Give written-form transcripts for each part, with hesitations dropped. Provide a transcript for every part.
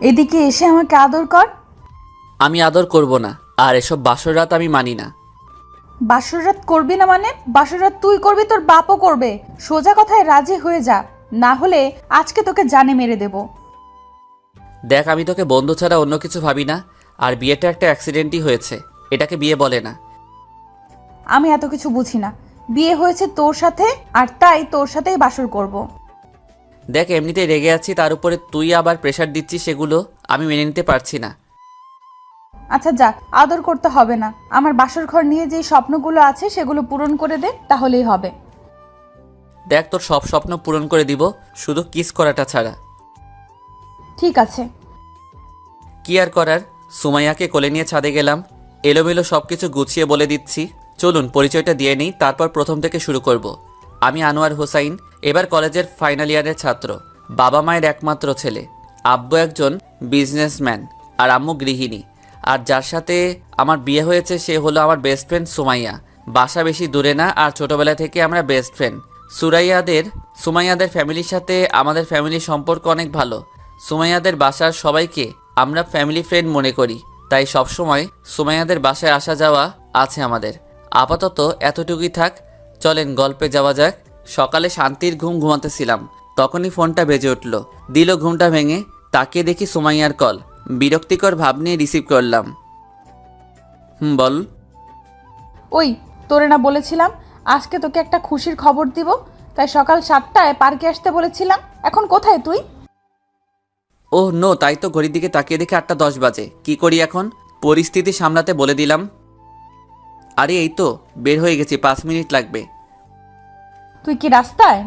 এদিকে এসে আমাকে আদর কর। আমি আদর করব না, আর এসব বাসর রাত আমি মানি না। বাসর রাত করবি না মানে? বাসর রাত তুই করবি, তোর বাপও করবে। সোজা কথায় রাজি হয়ে যা, না হলে আজকে তোকে জানে মেরে দেব। দেখ, আমি তোকে বন্ধু ছাড়া অন্য কিছু ভাবি না, আর বিয়েটা একটা অ্যাক্সিডেন্টই হয়েছে, এটাকে বিয়ে বলে না। আমি এত কিছু বুঝি না। বিয়ে হয়েছে তোর সাথে, আর তাই তোর সাথেই বাসর করব। দেখ, এমনিতেই রেগে আছি, তার উপরে তুই আবার প্রেশার দিচ্ছিস, সেগুলো আমি মেনে নিতে পারছি না। আচ্ছা যা, আদর করতে হবে না। আমার বাসর ঘর নিয়ে যে স্বপ্নগুলো আছে সেগুলো পূরণ করে দে, তাহলেই হবে। দেখ, তোর সব স্বপ্ন পূরণ করে দিব, শুধু কিস করাটা ছাড়া। ঠিক আছে। কি আর করার, সুমাইয়াকে কোলে নিয়ে ছাদে গেলাম। এলোমেলো সব কিছু গুছিয়ে বলে দিচ্ছি। চলুন পরিচয়টা দিয়ে নিই, তারপর প্রথম থেকে শুরু করব। আমি আনোয়ার হোসাইন, এবার কলেজের ফাইনাল ইয়ারের ছাত্র। বাবা মায়ের একমাত্র ছেলে। আব্বু একজন বিজনেসম্যান আর আম্মু গৃহিণী। আর যার সাথে আমার বিয়ে হয়েছে সে হলো আমার বেস্ট ফ্রেন্ড সুমাইয়া। বাসা বেশি দূরে না, আর ছোটবেলা থেকে আমরা বেস্ট ফ্রেন্ড। সুমাইয়াদের ফ্যামিলির সাথে আমাদের ফ্যামিলির সম্পর্ক অনেক ভালো। সুমাইয়াদের বাসার সবাইকে আমরা ফ্যামিলি ফ্রেন্ড মনে করি, তাই সবসময় সুমাইয়াদের বাসায় আসা যাওয়া আছে আমাদের। আপাতত এতটুকুই থাক, চলেন গল্পে যাওয়া যাক। সকালে শান্তির ঘুম ঘুমাতেছিলাম, তখনই ফোনটা বেজে উঠল। দিল ঘুমটা ভেঙে, তাকিয়ে দেখি সুমাইয়ার কল। বিরক্তিকর ভাব নিয়ে রিসিভ করলাম। বল। ওই, তোরে না বলেছিলাম আজকে তোকে একটা খুশির খবর দিব, তাই সকাল 7টায় পার্কে আসতে বলেছিলাম। এখন কোথায় তুই? ওহ নো, তাই তো ঘড়ির দিকে তাকিয়ে দেখে 8টা 10 বাজে। কি করি এখন? পরিস্থিতি সামলাতে বলে দিলাম। আরে এই তো বের হয়ে গেছি, 5 মিনিট লাগবে। তুই কি রাস্তায়?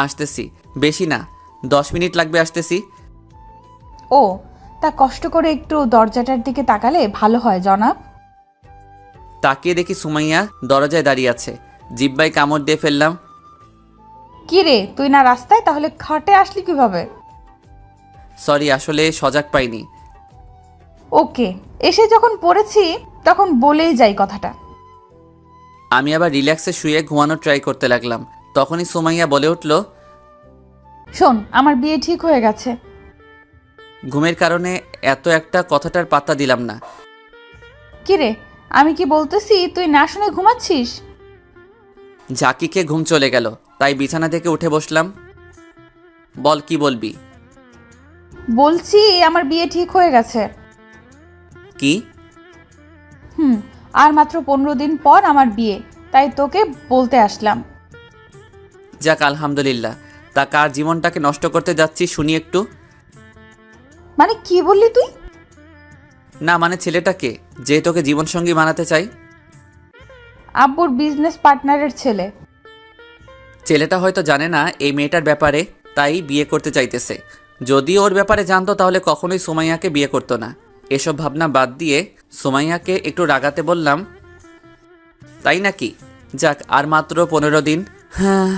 আসতেছি। বেশি না, 10 মিনিট লাগবে, আসতেছি। ও, তা কষ্ট করে একটু দরজাটার দিকে তাকালে ভালো হয় জনাব। তাকিয়ে দেখি সুমাইয়া দরজায় দাঁড়িয়ে আছে। জিব্বায় কামড় দিয়ে ফেললাম। কি রে, তুই না রাস্তায়, তাহলে খাটে আসলি কিভাবে? সরি, আসলে সজাগ পাইনি। ওকে, এসে যখন পড়েছি তখন বলেই যাই কথাটা। আমি আবার রিল্যাক্সে শুয়ে ঘুমানোর ট্রাই করতে লাগলাম। তখনই সুমাইয়া বলে উঠল, শোন, আমার বিয়ে ঠিক হয়ে গেছে। ঘুমের কারণে এত একটা কথাটার পাত্তা দিলাম না। কি রে, আমি কি বলতেছি তুই না শুনে ঘুমাচ্ছিস? ঝাঁকিকে ঘুম চলে গেল, তাই বিছানা থেকে উঠে বসলাম। বল, কি বলবি? বলছি আমার বিয়ে ঠিক হয়ে গেছে। কি? আর মাত্র 15 দিন পর আমার বিয়ে, তাই তোকে বলতে আসলাম। যাক, আলহামদুলিল্লাহ। তা কার জীবনটাকে নষ্ট করতে যাচ্ছি শুনি একটু। মানে কি বললি তুই? না মানে ছেলেটাকে, যে তোকে জীবনসঙ্গী বানাতে চাই। আব্বুর বিজনেস পার্টনারের ছেলে। ছেলেটা হয়তো জানে না এই মেয়েটার ব্যাপারে, তাই বিয়ে করতে চাইতেছে। যদি ওর ব্যাপারে জানতো তাহলে কখনোই সুমাইয়াকে বিয়ে করতো না। এসব ভাবনা বাদ দিয়ে সুমাইয়াকে একটু রাগাতে বললাম, তাই নাকি? যাক, আর মাত্র 15 দিন। হ্যাঁ।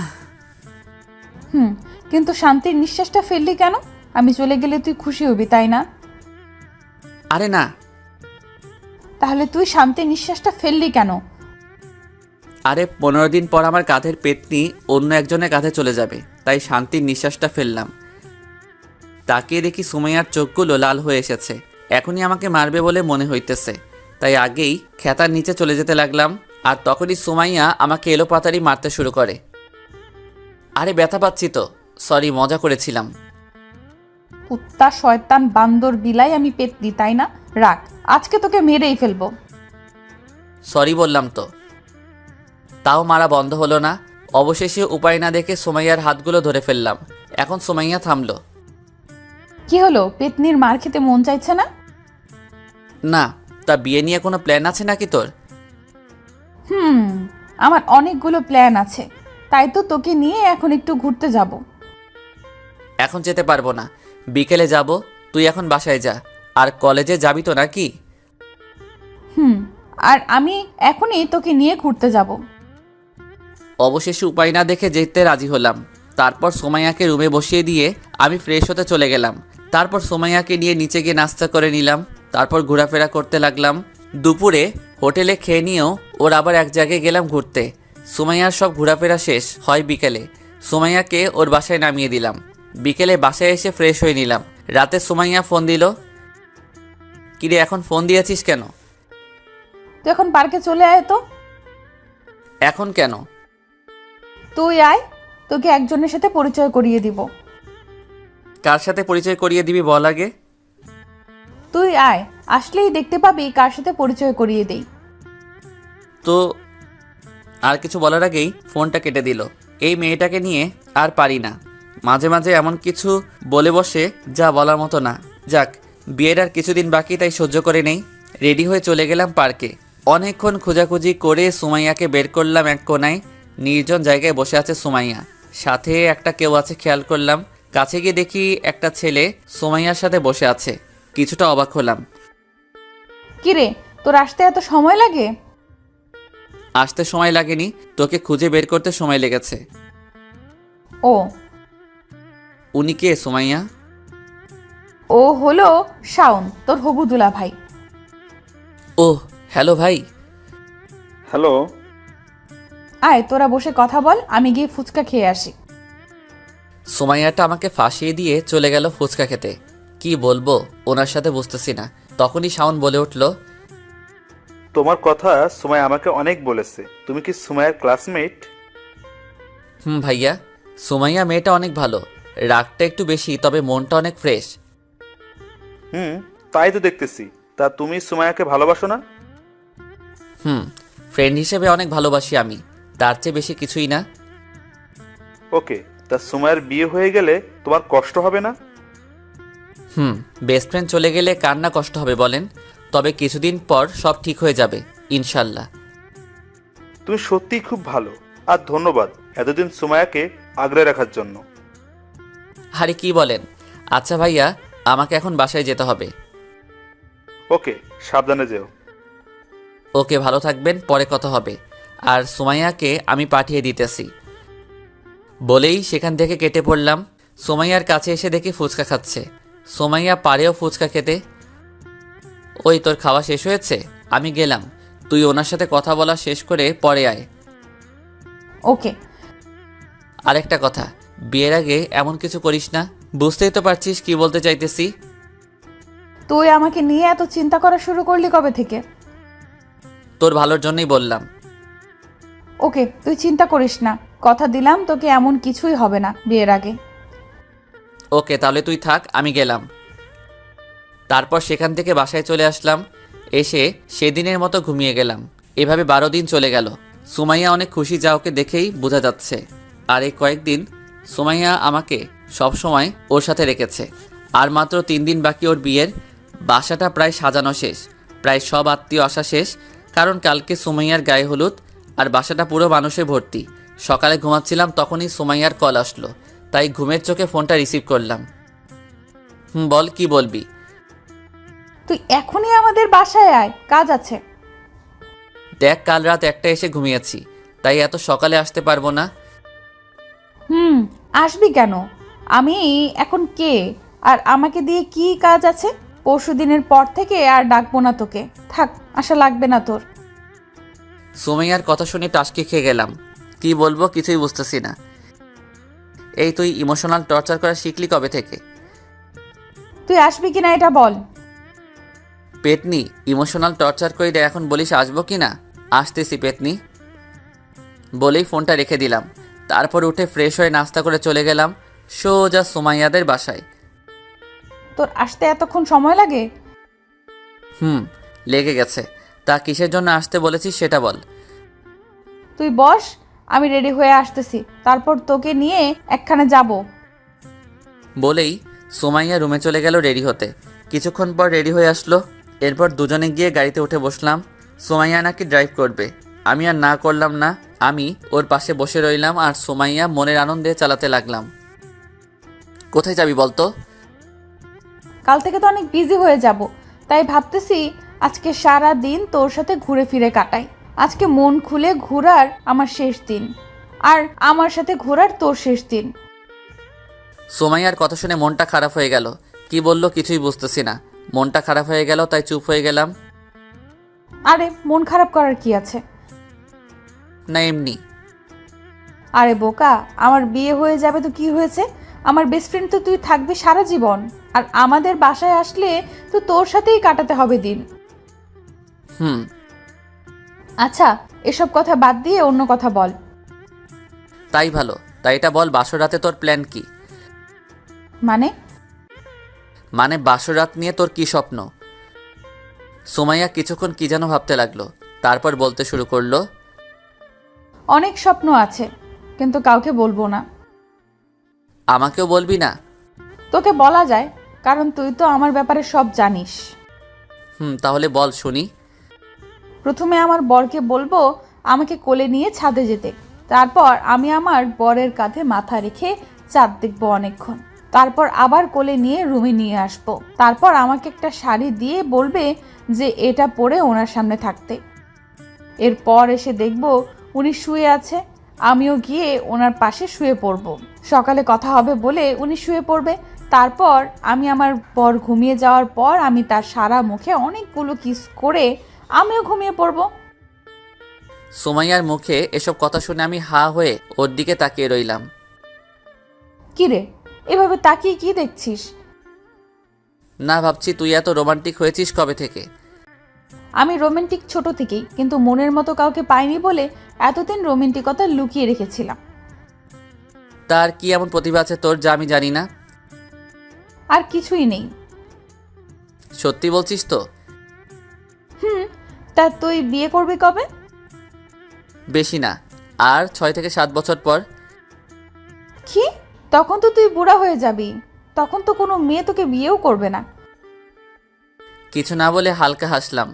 কিন্তু শান্তির নিঃশ্বাসটা ফেললি কেন? আমি চলে গেলে তুই খুশি হবি, তাই না? আরে না। তাহলে তুই শান্তির নিঃশ্বাসটা ফেললি কেন? আরে 15 দিন পর আমার কাঁধের পেতনি অন্য একজনের কাঁধে চলে যাবে, তাই শান্তির নিঃশ্বাসটা ফেললাম। তাকিয়ে দেখি সুমাইয়ার চোখগুলো লাল হয়ে এসেছে। এখনই আমাকে মারবে বলে মনে হইতেছে, তাই আগেই খেতার নিচে চলে যেতে লাগলাম। আর তখনই সুমাইয়া আমাকে এলোপাতাড়ি মারতে শুরু করে। আরে ব্যথা পাচ্ছি তো, সরি, মজা করেছিলাম। কুত্তা, শয়তান, বান্দর, বিলাই, আমি পেতনি, তাই না? রাখ, আজকে তোকে মেরেই ফেলবো। সরি বললাম তো। তাও মারা বন্ধ হলো না। অবশেষে উপায় না দেখে সুমাইয়ার হাতগুলো ধরে ফেললাম। এখন সুমাইয়া থামলো। কি হলো, পেতনির মার খেতে মন চাইছে না? না। তা বিয়ে নিয়ে কোনো প্ল্যান আছে নাকি তোর? আমার অনেকগুলো প্ল্যান আছে, তাই তো তোকে নিয়ে এখন একটু ঘুরতে যাব। এখন যেতে পারবো না, বিকেলে যাব। তুই এখন বাসায় যা। আর কলেজে যাবি তো নাকি? আর আমি এখনই তোকে নিয়ে ঘুরতে যাব। অবশেষে উপায় না দেখে যেতে রাজি হলাম। তারপর সোমাইয়াকে রুমে বসিয়ে দিয়ে আমি ফ্রেশ হতে চলে গেলাম। তারপর সোমাইয়াকে নিয়ে নিচে গিয়ে নাস্তা করে নিলাম। তারপর ঘোরাফেরা করতে লাগলাম। দুপুরে হোটেলে খেয়ে নিয়েও ওর আবার এক জায়গায় গেলাম ঘুরতে। সুমাইয়ার সব ঘোরাফেরা শেষ হয় বিকেলে। সুমাইয়াকে ওর বাসায় নামিয়ে দিলাম। বিকেলে বাসায় এসে ফ্রেশ হয়ে নিলাম। রাতে সুমাইয়া ফোন দিল। কিরে এখন ফোন দিয়েছিস কেন? তুই এখন পার্কে চলে আয় তো। এখন কেন? তুই আয়, তোকে একজনের সাথে পরিচয় করিয়ে দিব। কার সাথে পরিচয় করিয়ে দিবি বল আগে। তুই আয়, আসলেই দেখতে পাবি কার সাথে পরিচয় করিয়ে দেই। তো আর কিছু বলার আগেই ফোনটা কেটে দিল। এই মেয়েটাকে নিয়ে আর পারি না, মাঝে মাঝে এমন কিছু বলে বসে যা বলার মতো না। যাক, বিয়ের আর কিছুদিন বাকি, তাই সহ্য করে নেই। রেডি হয়ে চলে গেলাম পার্কে। অনেকক্ষণ খোঁজাখুঁজি করে সুমাইয়াকে বের করলাম এক কোনায়। নির্জন জায়গায় বসে আছে সুমাইয়া, সাথে একটা কেউ আছে খেয়াল করলাম। কাছে গিয়ে দেখি একটা ছেলে সুমাইয়ার সাথে বসে আছে। কিছুটা অবাক হলাম। কিরে, তোর আসতে এত সময় লাগে? আসতে সময় লাগেনি, তোকে খুঁজে বের করতে সময় লেগেছে। ও, উনি কে সুমাইয়া? ও হলো শাওন, তোর হবু দুলা ভাই। ওহ, হ্যালো ভাই। হ্যালো। আয়, তোরা বসে কথা বল, আমি গিয়ে ফুচকা খেয়ে আসি। সুমাইয়াটা আমাকে ফাঁসিয়ে দিয়ে চলে গেল ফুচকা খেতে। কি বলবো ওনার সাথে বুঝতেছি না। তখনই শাওন বলে উঠল, তোমার কথা সুমাই আমাকে অনেক বলেছে। তুমি কি সুমাইয়ের ক্লাসমেট? ভাইয়া, সুমাইয়া মেয়েটা অনেক ভালো, রাগটা একটু বেশি, তবে মনটা অনেক ফ্রেশ। তাই তো দেখতেছি। তা তুমি সুমাইয়াকে ভালোবাসো না? ফ্রেন্ড হিসেবে অনেক ভালোবাসি আমি, তার চেয়ে বেশি কিছুই না। ওকে, তা সুমাইয়ের বিয়ে হয়ে গেলে তোমার কষ্ট হবে না? বেস্ট ফ্রেন্ড চলে গেলে কার না কষ্ট হবে বলেন? তবে কিছুদিন পর সব ঠিক হয়ে যাবে ইনশাল্লাহ। তুমি সত্যিই খুব ভালো, আর ধন্যবাদ এতদিন সুমাইয়াকে আগলে রাখার জন্য। আরে কি বলেন? আচ্ছা ভাইয়া, আমাকে এখন বাসায় যেতে হবে। ওকে, সাবধানে যেও। ওকে, ভালো থাকবেন, পরে কথা হবে। আর সুমাইয়াকে আমি পাঠিয়ে দিতেছি। বলেই সেখান থেকে কেটে পড়লাম। সুমাইয়ার কাছে এসে দেখি ফুচকা খাচ্ছে। সুমাইয়া পারেও ফুচকা খেতে। ওই, তোর খাওয়া শেষ হয়েছে? আমি গেলাম, তুই ওনার সাথে কথা বলা শেষ করে পরে আয়। ওকে। আরেকটা কথা, বিয়ের আগে এমন কিছু করিস না। বুঝতেই তো পারছিস কি বলতে চাইতেছি। তুই আমাকে নিয়ে এত চিন্তা করা শুরু করলি কবে থেকে? তোর ভালোর জন্যই বললাম। ওকে, তুই চিন্তা করিস না, কথা দিলাম তোকে এমন কিছুই হবে না বিয়ের আগে। ওকে, তাহলে তুই থাক, আমি গেলাম। তারপর সেখান থেকে বাসায় চলে আসলাম। এসে সেদিনের মতো ঘুমিয়ে গেলাম। এভাবে 12 দিন চলে গেল। সুমাইয়া অনেক খুশি, যা ওকে দেখেই বোঝা যাচ্ছে। আর এই কয়েকদিন সুমাইয়া আমাকে সব সময় ওর সাথে রেখেছে। আর মাত্র 3 দিন বাকি ওর বিয়ের। বাসাটা প্রায় সাজানো শেষ, প্রায় সব আত্মীয় আসা শেষ। কারণ কালকে সুমাইয়ার গায়ে হলুদ, আর বাসাটা পুরো মানুষে ভর্তি। সকালে ঘুমাচ্ছিলাম, তখনই সুমাইয়ার কল আসলো, তাই ঘুমের চোখে ফোনটা রিসিভ করলাম। বল, কি বলবি? তুই এখনই আমাদের বাসায় আয়, কাজ আছে। দেখ, কাল রাত 1টা এসে ঘুমিয়েছি, তাই এত সকালে আসতে পারবো না। আসবি কেন? আমি এখন কে, আর আমাকে দিয়ে কি কাজ আছে? পরশু দিনের পর থেকে আর ডাকবো না তোকে, থাক, আশা লাগবে না তোর। সুমাইয়ার কথা শুনে টাসকে খেয়ে গেলাম। কি বলবো কিছুই বুঝতেছি না। এই, তুই ইমোশনাল টর্চার করা শিখলি কবে থেকে? তুই আসবি কিনা এটা বল। পেতনি, ইমোশনাল টর্চার করে এখন বলিস আসবো কি না? আসতেছি পেতনি। বলেই ফোনটা রেখে দিলাম। তারপর উঠে ফ্রেশ হয়ে নাস্তা করে চলে গেলাম সোজা সুমাইয়াদের বাসায়। তোর আসতে এতক্ষণ সময় লাগে? লেগে গেছে। তা কিসের জন্য আসতে বলেছিস সেটা বল। তুই বস, আমি রেডি হয়ে আসতেছি, তারপর তোকে নিয়ে একখানে যাব। বলেই সুমাইয়া রুমে চলে গেল রেডি হতে। কিছুক্ষণ পর রেডি হয়ে আসলো। এরপর দুজনে গিয়ে গাড়িতে উঠে বসলাম। সুমাইয়া নাকি ড্রাইভ করবে। আমি আর না করলাম না। আমি ওর পাশে বসে রইলাম আর সুমাইয়া মনের আনন্দে চালাতে লাগলাম। কোথায় যাবি বলতো? কাল থেকে তো অনেক বিজি হয়ে যাব, তাই ভাবতেছি আজকে সারা দিন তোর সাথে ঘুরে ফিরে কাটাই। আজকে মন খুলে ঘোরার আমার শেষ দিন, আর আমার সাথে ঘোরার তোর শেষ দিন। সুমাইয়ার কথা শুনে মনটা খারাপ হয়ে গেল। কি বললো কিছুই বুঝতেছি না। মনটা খারাপ হয়ে গেল, তাই চুপ হয়ে গেলাম। আরে মন খারাপ করার কি আছে? না, এমনি। আরে বোকা, আমার বিয়ে হয়ে যাবে তো কি হয়েছে? আমার বেস্ট ফ্রেন্ড তো তুই থাকবি সারা জীবন, আর আমাদের বাসায় আসলে তো তোর সাথেই কাটাতে হবে দিন। হুম। আচ্ছা, এসব কথা বাদ দিয়ে অন্য কথা বল। তাই ভালো, তাই এটা বল, বাসর রাতে তোর প্ল্যান কি? মানে বাসর রাত নিয়ে তোর কি স্বপ্ন? সুমাইয়া কিছুক্ষণ কি যেন ভাবতে লাগলো, তারপর বলতে শুরু করলো। অনেক স্বপ্ন আছে, কিন্তু কাউকে বলবো না। আমাকেও বলবি না? তোকে বলা যায়, কারণ তুই তো আমার ব্যাপারে সব জানিস। তাহলে বল শুনি। প্রথমে আমার বরকে বলবো আমাকে কোলে নিয়ে ছাদে যেতে, তারপর আমি আমার বরের কাঁধে মাথা রেখে চাঁদ দেখবো অনেকক্ষণ, তারপর আবার কোলে নিয়ে রুমে নিয়ে আসবো, তারপর আমাকে একটা শাড়ি দিয়ে বলবে যে এটা পরে ওনার সামনে থাকতে। এরপর এসে দেখবো উনি শুয়ে আছে, আমিও গিয়ে ওনার পাশে শুয়ে পড়ব। সকালে কথা হবে বলে উনি শুয়ে পড়বে, তারপর আমি আমার বর ঘুমিয়ে যাওয়ার পর আমি তার সারা মুখে অনেকগুলো কিস করে আমিও ঘুমিয়ে পড়ব। সুমাইয়ার মুখে এসব কথা শুনে আমি হা হয়ে ওর দিকে তাকিয়ে রইলাম। কিরে, এভাবে তাকিয়ে কি দেখছিস? না, ভাবছি তুই এত রোমান্টিক হয়েছিস কবে থেকে? আমি রোমান্টিক ছোট থেকেই, কিন্তু মনের মতো কাউকে পাইনি বলে এতদিন রোমান্টিকতা লুকিয়ে রেখেছিলাম। তার কি এমন প্রতিভা আছে তোর যা আমি জানি না? আর কিছুই নেই। সত্যি বলছিস তো? তা তুই বিয়ে করবি কবে? বেশি না, আর 6 থেকে 7 বছর পর। কি? তখন তো তুই বুড়া হয়ে যাবি, তখন তো কোনো মেয়ে তোকে বিয়েও করবে না। কিছু না বলে হালকা হাসলাম।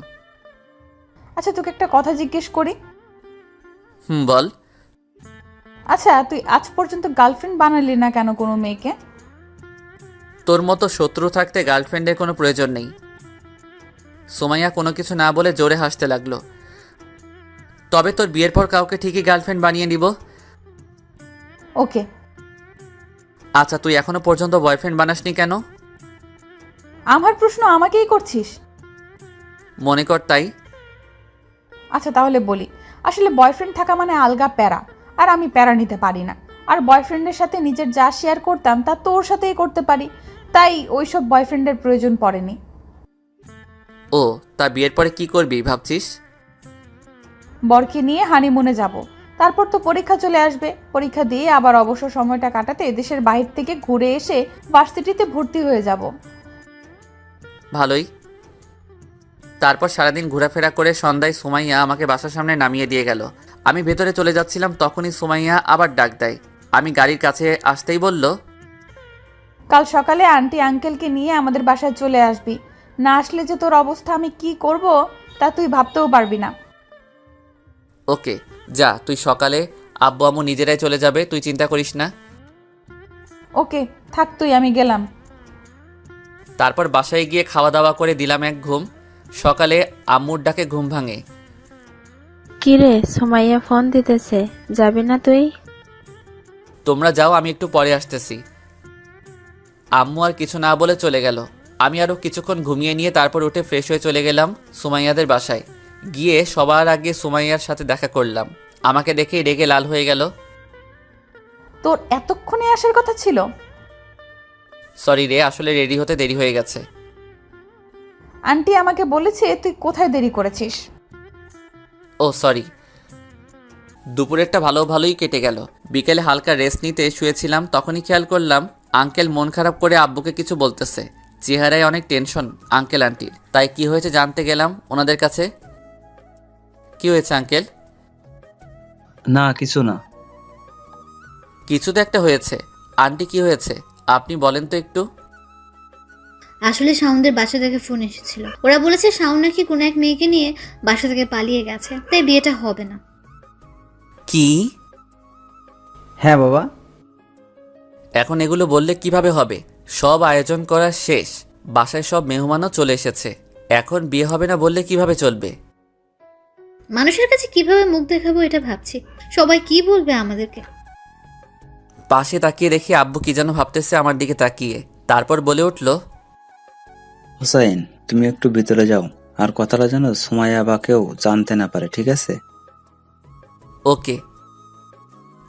আচ্ছা, তোকে একটা কথা জিজ্ঞেস করি। বল। আচ্ছা, তুই আজ পর্যন্ত গার্লফ্রেন্ড বানালি না কেন কোনো মেয়েকে? তোর মতো শত্রু থাকতে গার্লফ্রেন্ডের কোনো প্রয়োজন নেই। সুমাইয়া কোনো কিছু না বলে জোরে হাসতে লাগলো। তবে তোর বিয়ের পর কাউকে ঠিকই গার্লফ্রেন্ড বানিয়ে নিব। ওকে। আচ্ছা, তুই এখনো পর্যন্ত বয়ফ্রেন্ড বানাসনি কেন? আমার প্রশ্ন আমাকেই করছিস? মনে কর তাই। আচ্ছা তাহলে বলি, আসলে বয়ফ্রেন্ড থাকা মানে আলগা প্যারা, আর আমি প্যারা নিতে পারি না। আর বয়ফ্রেন্ডের সাথে নিজের যা শেয়ার করতাম তা তোর সাথেই করতে পারি, তাই ওইসব বয়ফ্রেন্ডের প্রয়োজন পড়েনি। ও, তা বিয়ের পরে কি করবি ভাবছিস? বরকে নিয়ে হানিমুনে যাব, তারপর তো পরীক্ষা চলে আসবে, পরীক্ষা দিয়ে আবার অবসর সময়টা কাটাতে দেশের বাইরে থেকে ঘুরে এসে ভার্সিটিতে ভর্তি হয়ে যাব। ভালোই। তারপর সারাদিন ঘোরাফেরা করে সন্ধ্যায় সুমাইয়া আমাকে বাসার সামনে নামিয়ে দিয়ে গেল। আমি ভেতরে চলে যাচ্ছিলাম, তখনই সুমাইয়া আবার ডাক দেয়। আমি গাড়ির কাছে আসতেই বলল, কাল সকালে আন্টি আঙ্কেলকে নিয়ে আমাদের বাসায় চলে আসবি, না আসলে যে তোর অবস্থা আমি কি করব তা তুই ভাবতেও পারবি না। ওকে, যা, তুই সকালে আব্বু আম্মু নিজেরাই চলে যাবে, তুই চিন্তা করিস না। ওকে, থাক তুই, আমি গেলাম। তারপর বাসায় গিয়ে খাওয়া দাওয়া করে দিলাম এক ঘুম। সকালে আম্মুর ডাকে ঘুম ভাঙে। কিরে, সুমাইয়া ফোন দিতেছে, যাবি না তুই? তোমরা যাও, আমি একটু পরে আসতেছি। আম্মু আর কিছু না বলে চলে গেল। আমি আরও কিছুক্ষণ ঘুমিয়ে নিয়ে তারপর উঠে ফ্রেশ হয়ে চলে গেলাম সুমাইয়াদের বাসায়। গিয়ে সবার আগে সুমাইয়ার সাথে দেখা করলাম। আমাকে দেখেই রেগে লাল হয়ে গেল। তোর এতক্ষণে আসার কথা ছিল? সরি রে, আসলে রেডি হতে দেরি হয়ে গেছে। আন্টি আমাকে বলেছে তুই কোথায় দেরি করেছিস। ও সরি। দুপুরেরটা ভালোই কেটে গেল। বিকেলে হালকা রেস্ট নিতে শুয়েছিলাম, তখনই খেয়াল করলাম আঙ্কেল মন খারাপ করে আব্বুকে কিছু বলতেছে। চেহারায় অনেক টেনশন আঙ্কেল আন্টির। তাই কি হয়েছে জানতে গেলাম ওনাদের কাছে। কি হয়েছে আঙ্কেল? না, কিছু না। কিছু তো একটা হয়েছে। আন্টি কি হয়েছে আপনি বলেন তো একটু। আসলে শাওনদের বাসা থেকে ফোন এসেছিল, ওরা বলেছে শাওন নাকি কোনো এক মেয়েকে নিয়ে বাসা থেকে পালিয়ে গেছে, তাই বিয়েটা হবে না। কি? হ্যাঁ বাবা। এখন এগুলো বললে কিভাবে হবে? সব আয়োজন করা শেষ, বাসায় সব মেহমানও চলে এসেছে, এখন বিয়ে হবে না বললে কিভাবে চলবে? মানুষের কাছে কিভাবে মুখ দেখাবো এটা ভাবছি, সবাই কি বলবে আমাদেরকে। পাশে তাকিয়ে দেখি আব্বু কি যেন ভাবতেছে আমার দিকে তাকিয়ে। তারপর বলে উঠল, হোসাইন, তুমি একটু ভিতরে যাও, আর কথাটা যেন সুমাইয়া বা কেউ জানতে না পারে, ঠিক আছে? ওকে।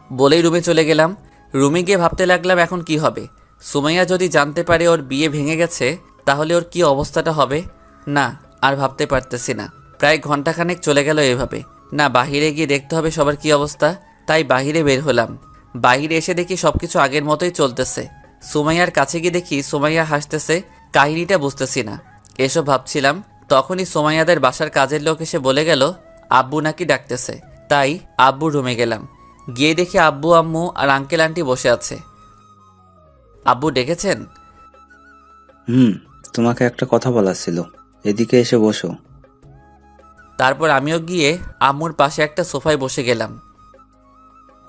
বলেই রুমে চলে গেলাম। রুমে গিয়ে ভাবতে লাগলাম এখন কি হবে। সুমাইয়া যদি জানতে পারে ওর বিয়ে ভেঙে গেছে তাহলে ওর কি অবস্থাটা হবে। না, আর ভাবতে পারতেছি না। প্রায় ঘন্টাখানেক চলে গেল এভাবে। না, বাহিরে গিয়ে দেখতে হবে সবার কি অবস্থা। তাই বাহিরে বের হলাম। বাহিরে এসে দেখি সবকিছু আগের মতোই চলতেছে। সুমাইয়ার কাছে গিয়ে দেখি সুমাইয়া হাসতেছে। কাহিনীটা বুঝতেছি না। এসব ভাবছিলাম তখনই সুমাইয়াদের বাসার কাজের লোক এসে বলে গেল আব্বু নাকি ডাকতেছে। তাই আব্বু রুমে গেলাম। গিয়ে দেখি আব্বু আম্মু আর আঙ্কেল আন্টি বসে আছে। আব্বু ডেকেছেন? তোমাকে একটা কথা বলার ছিল, এদিকে এসে বসো। তারপর আমিও গিয়ে আম্মুর পাশে একটা সোফায় বসে গেলাম।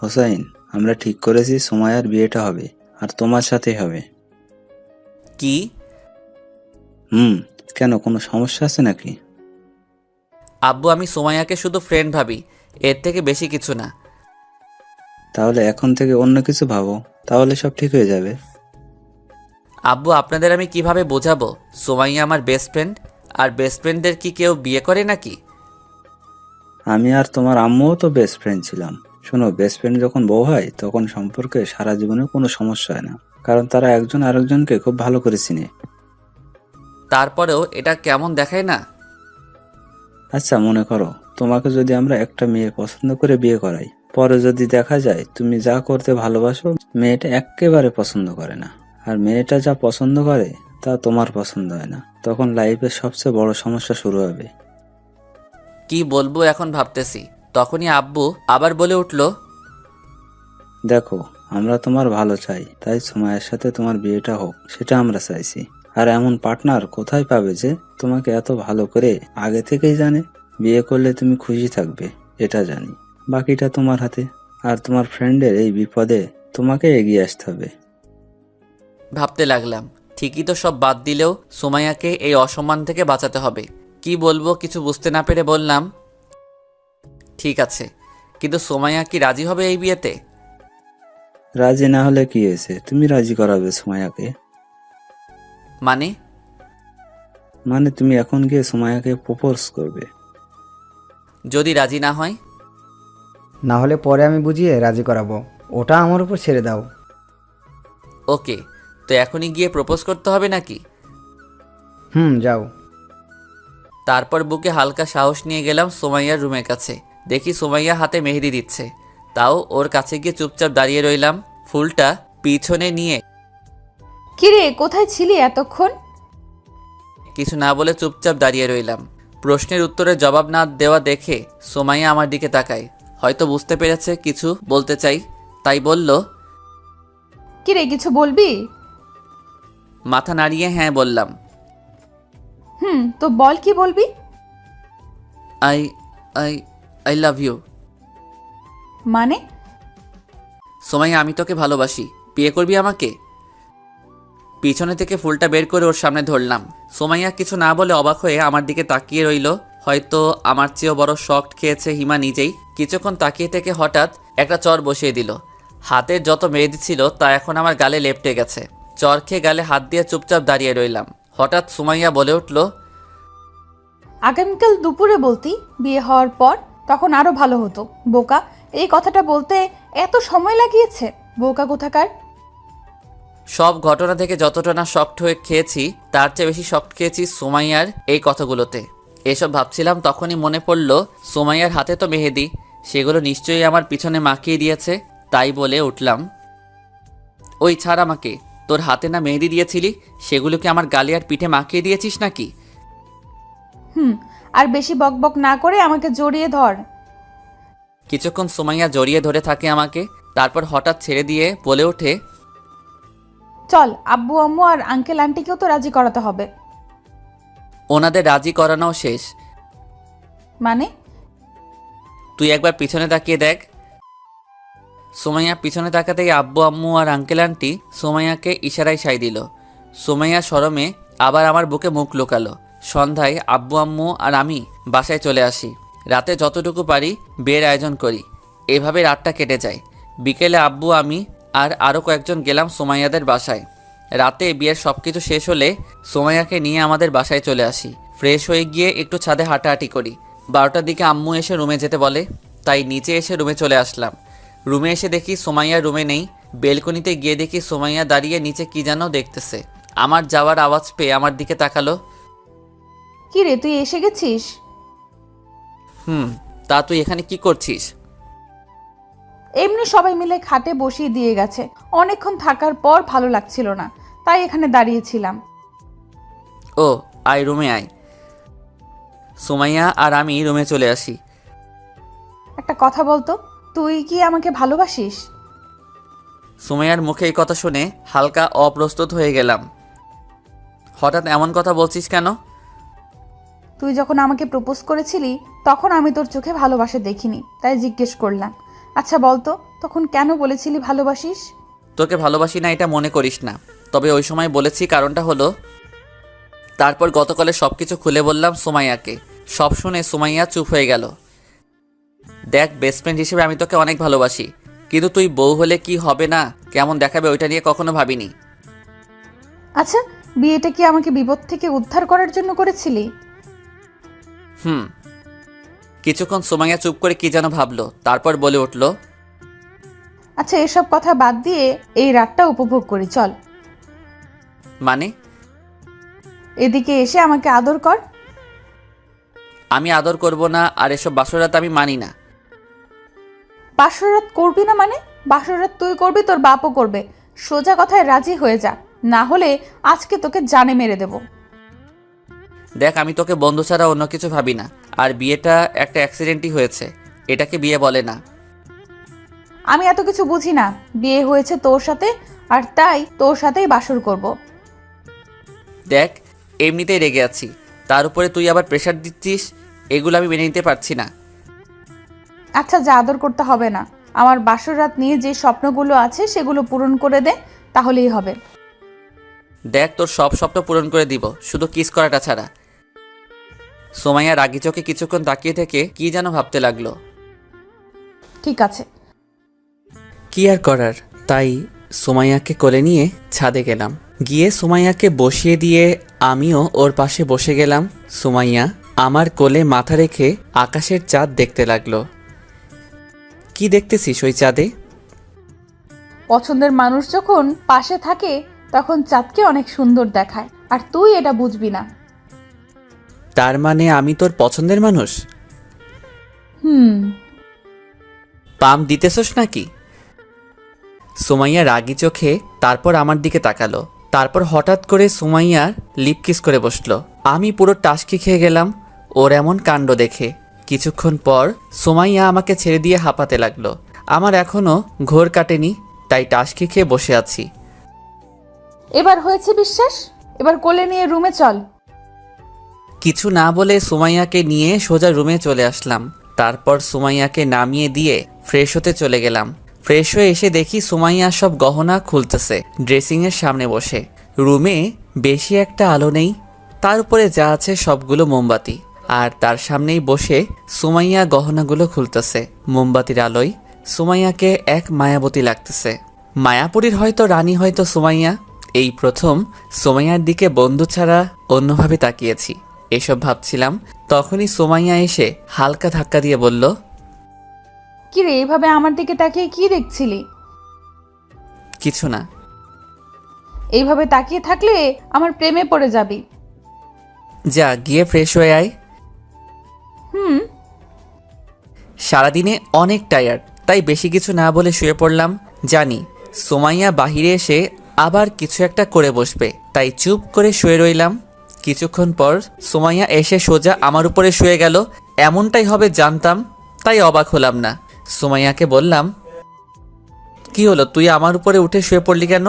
হোসাইন, আমরা ঠিক করেছি সুমাইয়ার বিয়েটা হবে, আর তোমার সাথেই হবে। কি? কেন, কোনো সমস্যা আছে নাকি? আব্বু, আমি সুমাইয়াকে শুধু ফ্রেন্ড ভাবি, এর থেকে বেশি কিছু না। তাহলে এখন থেকে অন্য কিছু ভাবো, তাহলে সব ঠিক হয়ে যাবে। আব্বু, আপনাদের আমি কিভাবে বোঝাবো সুমাইয়া আমার বেস্ট ফ্রেন্ড? আর বেস্ট ফ্রেন্ডদের কি কেউ বিয়ে করে নাকি? আমি আর তোমার আম্মুও তো বেস্ট ফ্রেন্ড ছিলাম। শোনো, বেস্ট ফ্রেন্ড যখন বউ হয় তখন সম্পর্কে সারা জীবনে কোনো সমস্যা হয় না, কারণ তারা একজন আরেকজনকে খুব ভালো করে চিনে। তারপরেও এটা কেমন দেখায় না? আচ্ছা, মনে করো তোমাকে যদি আমরা একটা মেয়ে পছন্দ করে বিয়ে করাই, পরে যদি দেখা যায় তুমি যা করতে ভালোবাসো মেয়েটা একেবারে পছন্দ করে না, আর মেয়েটা যা পছন্দ করে তা তোমার পছন্দ হয় না, তখন লাইফের সবচেয়ে বড় সমস্যা শুরু হবে। কি বলবো এখন ভাবতেছি। তখনই আব্বু আবার বলে উঠল, দেখো, আমরা তোমার ভালো চাই, তাই সুমাইয়ার সাথে তোমার বিয়েটা হোক, সেটা আমরা চাইছি। আর এমন পার্টনার কোথায় পাবে যে তোমাকে এত ভালো করে আগে থেকেই জানে? বিয়ে করলে তুমি খুশি থাকবে, এটা জানি। বাকিটা তোমার হাতে। আর তোমার ফ্রেন্ডের এই বিপদে তোমাকে এগিয়ে আসতে হবে। ভাবতে লাগলাম ঠিকই তো, সব বাদ দিলেও সুমাইয়াকে এই অসম্মান থেকে বাঁচাতে হবে। কি বলবো কিছু বুঝতে না পেরে বললাম, ঠিক আছে, কিন্তু সুমাইয়া কি রাজি হবে এই বিয়েতে? রাজি না হলে কি হয়েছে, তুমি রাজি করাবে সুমাইয়াকে। মানে তুমি এখন গিয়ে সুমাইয়াকে প্রপোজ করবে। যদি রাজি না হয়? না হলে পরে আমি বুঝিয়ে রাজি করাবো, ওটা আমার উপর ছেড়ে দাও। ওকে, তো এখনই গিয়ে প্রপোজ করতে হবে নাকি? যাও। তারপর বুকে হালকা সাহস নিয়ে গেলাম সুমাইয়ার রুমের কাছে। দেখি সুমাইয়া হাতে মেহেদি দিচ্ছে। তাও ওর কাছে গিয়ে চুপচাপ দাঁড়িয়ে রইলাম, ফুলটা পিছনে নিয়ে। কিরে, কোথায় ছিলি এতক্ষণ? কিছু না বলে চুপচাপ দাঁড়িয়ে রইলাম। প্রশ্নের উত্তরে জবাব না দেওয়া দেখে সুমাইয়া আমার দিকে তাকায়। হয়তো বুঝতে পেরেছে কিছু বলতে চাই, তাই বলল, কিরে, কিছু বলবি? মাথা নাড়িয়ে হ্যাঁ বললাম। তো বল, কি বলবি? I I I love you. মানে? সুমাইয়া, আমি তোকে ভালোবাসি, বিয়ে করবি আমাকে? পিছনে থেকে ফুলটা বের করে ওর সামনে ধরলাম। সুমাইয়া কিছু না বলে অবাক হয়ে আমার দিকে তাকিয়ে রইল। হয়তো আমার চেয়েও বড় শক খেয়েছে হিমা নিজেই। কিছুক্ষণ তাকিয়ে থেকে হঠাৎ একটা চর বসিয়ে দিল। হাতের যত মেহেদি ছিল তা এখন আমার গালে লেপটে গেছে। চর খেয়ে গালে হাত দিয়ে চুপচাপ দাঁড়িয়ে রইলাম। হঠাৎ সুমাইয়া বলে উঠল, আগামীকাল দুপুরে বলতি, বিয়ে হওয়ার পর, তখন আরো ভালো হতো। বোকা, এই কথাটা বলতে এত সময় লাগিয়েছে, বোকা কোথাকার। সব ঘটনা থেকে যতটা না শক্ট হয়ে খেয়েছি তার চেয়ে বেশি শক্ট খেয়েছি সুমাইয়ার এই কথাগুলোতে। এসব ভাবছিলাম তখনই মনে পড়ল সুমাইয়ার হাতে তো মেহেদি, সেগুলো নিশ্চয়ই আমার পিছনে মাখিয়ে দিয়েছে। তাই বলে উঠলাম, ওই ছাড় আমাকে, তোর হাতে না মেহেদি দিয়েছিলি, সেগুলো কি আমার গালে আর পিঠে মাখিয়ে দিয়েছিস নাকি? আর বেশি বকবক না করে আমাকে জড়িয়ে ধর। কিছুক্ষণ সুমাইয়া জড়িয়ে ধরে থাকে আমাকে, তারপর হঠাৎ ছেড়ে দিয়ে বলে ওঠে, চল, আব্বু আম্মু আর আঙ্কেল আন্টিকেও তো রাজি করাতে হবে। ওনাদের রাজি করানো শেষ। মানে? তুই একবার পিছনে তাকিয়ে দেখ। সুমাইয়া পিছনে তাকাতেই আব্বু আম্মু আর আঙ্কেল আন্টি সুমাইয়াকে ইশারায় সাই দিল। সুমাইয়া শরমে আবার আমার বুকে মুখ লুকালো। সন্ধ্যায় আব্বু আম্মু আর আমি বাসায় চলে আসি। রাতে যতটুকু পারি বিয়ের আয়োজন করি। এভাবে রাতটা কেটে যায়। বিকেলে আব্বু, আমি আর আরও কয়েকজন গেলাম সুমাইয়াদের বাসায়। রাতে বিয়ের সব কিছু শেষ হলে সুমাইয়াকে নিয়ে আমাদের বাসায় চলে আসি। ফ্রেশ হয়ে গিয়ে একটু ছাদে হাঁটাহাঁটি করি। 12টার দিকে আম্মু এসে রুমে যেতে বলে, তাই নিচে এসে রুমে চলে আসলাম। রুমে এসে দেখি সুমাইয়া রুমে নেই। বেলকনিতে গিয়ে দেখি সুমাইয়া দাঁড়িয়ে নিচে কি যেন দেখতেছে। আমার যাওয়ার আওয়াজ পেয়ে আমার দিকে তাকালো। কি রে, তুই এসে গেছিস? তা তুই এখানে কি করছিস? এমনি সবাই মিলে খাটে বসিয়ে দিয়ে গেছে, অনেকক্ষণ থাকার পর ভালো লাগছিল না, তাই এখানে দাঁড়িয়েছিলাম। ও আয়, রুমে আয়। সুমাইয়া আর আমি রুমে চলে আসি। একটা কথা বলতো, তুই কি আমাকে ভালোবাসিস? সুমাইয়ার মুখে এই কথা শুনে হালকা অপ্রস্তুত হয়ে গেলাম। হঠাৎ এমন কথা বলছিস কেন? তুই যখন আমাকে প্রপোজ করেছিলি তখন আমি তোর চোখে ভালোবাসা দেখিনি, তাই জিজ্ঞেস করলাম। আচ্ছা বলতো, তখন কেন বলেছিলি ভালোবাসিস? তোকে ভালোবাসি না এটা মনে করিস না, তবে ওই সময় বলেছি কারণটা হলো, তারপর গতকালে সব কিছু খুলে বললাম সুমাইয়াকে। সব শুনে সুমাইয়া চুপ হয়ে গেল। দেখ, বেস্ট ফ্রেন্ড হিসেবে আমি তোকে অনেক ভালোবাসি, কিন্তু তুই বউ হলে কি হবে না কেমন দেখাবে ওইটা নিয়ে কখনো ভাবিনি। আচ্ছা, বিয়েটা কি আমাকে বিপদ থেকে উদ্ধার করার জন্য করেছিলি? কিছুক্ষণ সুমাইয়া চুপ করে কি যেন ভাবলো, তারপর বলে উঠল, আচ্ছা, এসব কথা বাদ দিয়ে এই রাতটা উপভোগ করি, চল। মানে? এদিকে এসে আমাকে আদর কর। আমি আদর করব না, আর এসব বাসরাত আমি মানি না। বাসরাত করবি না মানে? বাসরাত তুই করবি, তোর বাপও করবে। সোজা কথায় রাজি হয়ে যা, না হলে আজকে তোকে জানে মেরে দেব। দেখ, আমি তোকে বন্ধু ছাড়া অন্য কিছু ভাবি না, আর বিয়েটা একটা অ্যাক্সিডেন্টই হয়েছে, এটাকে বিয়ে বলে না। আমি এত কিছু বুঝি না, বিয়ে হয়েছে তোর সাথে, আর তাই তোর সাথেই বাসর করব। দেখ, এমনিতেই রেগে আছি, তার উপরে তুই আবার প্রেশার দিচ্ছিস, এগুলো আমি মেনে নিতে পারছি না। আচ্ছা, যা, আদর করতে হবে না। আমার বাসর রাত নিয়ে যে স্বপ্নগুলো আছে সেগুলো পূরণ করে দে, তাহলেই হবে। দেখ, তোর সব স্বপ্ন পূরণ করে দিব, শুধু কিস করাটা ছাড়া। সুমাইয়া রাগি চোখে কিছুক্ষণ তাকিয়ে থেকে কি যেন ভাবতে লাগলো। ঠিক আছে। কি আর করার, তাই সুমাইয়াকে কোলে নিয়ে ছাদে গেলাম। গিয়ে সুমাইয়াকে বসিয়ে দিয়ে আমিও ওর পাশে বসে গেলাম। সুমাইয়া আমার কোলে মাথা রেখে আকাশের চাঁদ দেখতে লাগলো। কি দেখতেছিস ওই চাঁদে? পছন্দের মানুষ যখন পাশে থাকে তখন চাঁদকে অনেক সুন্দর দেখায়, আর তুই এটা বুঝবি না। তার মানে আমি তোর পছন্দের মানুষ? পাম দিতেছস নাকি? সুমাইয়া রাগি চোখে তারপর আমার দিকে তাকালো, তারপর হঠাৎ করে সুমাইয়ার লিপ কিস করে বসলো। আমি পুরো টাসকি খেয়ে গেলাম ওর এমন কাণ্ড দেখে। কিছুক্ষণ পর সুমাইয়া আমাকে ছেড়ে দিয়ে হাঁপাতে লাগলো। আমার এখনো ঘোর কাটেনি, তাই টাসকি খেয়ে বসে আছি। এবার হয়েছে বিশ্বাস, এবার কোলে নিয়ে রুমে চল। কিছু না বলে সুমাইয়াকে নিয়ে সোজা রুমে চলে আসলাম। তারপর সুমাইয়াকে নামিয়ে দিয়ে ফ্রেশ হতে চলে গেলাম। ফ্রেশ হয়ে এসে দেখি সুমাইয়া সব গহনা খুলতেছে ড্রেসিংয়ের সামনে বসে। রুমে বেশি একটা আলো নেই, তার উপরে যা আছে সবগুলো মোমবাতি, আর তার সামনেই বসে সুমাইয়া গহনাগুলো খুলতেছে। মোমবাতির আলোয় সুমাইয়াকে এক মায়াবতী লাগতেছে। মায়াপুরীর হয়তো রানী, হয়তো সুমাইয়া। এই প্রথম সুমাইয়ার দিকে বন্ধু ছাড়া অন্যভাবে তাকিয়েছি। এসব ভাবছিলাম, তখনই সুমাইয়া এসে হালকা ধাক্কা দিয়ে বলল, কি রে, এইভাবে আমার দিকে তাকিয়ে কি দেখছিলি? কিছু না। এইভাবে তাকিয়ে থাকলে আমার প্রেমে পড়ে যাবি। যা, গিয়ে ফ্রেশ হয়ে আয়। সারাদিনে অনেক টায়ার্ড, তাই বেশি কিছু না বলে শুয়ে পড়লাম। জানি সুমাইয়া বাহিরে এসে আবার কিছু একটা করে বসবে, তাই চুপ করে শুয়ে রইলাম। কিছুক্ষণ পর সুমাইয়া এসে সোজা আমার উপরে শুয়ে গেল। এমনটাই হবে জানতাম, তাই অবাক হলাম না। সুমাইয়াকে বললাম, কি হলো, তুই আমার উপরে উঠে শুয়ে পড়লি কেন?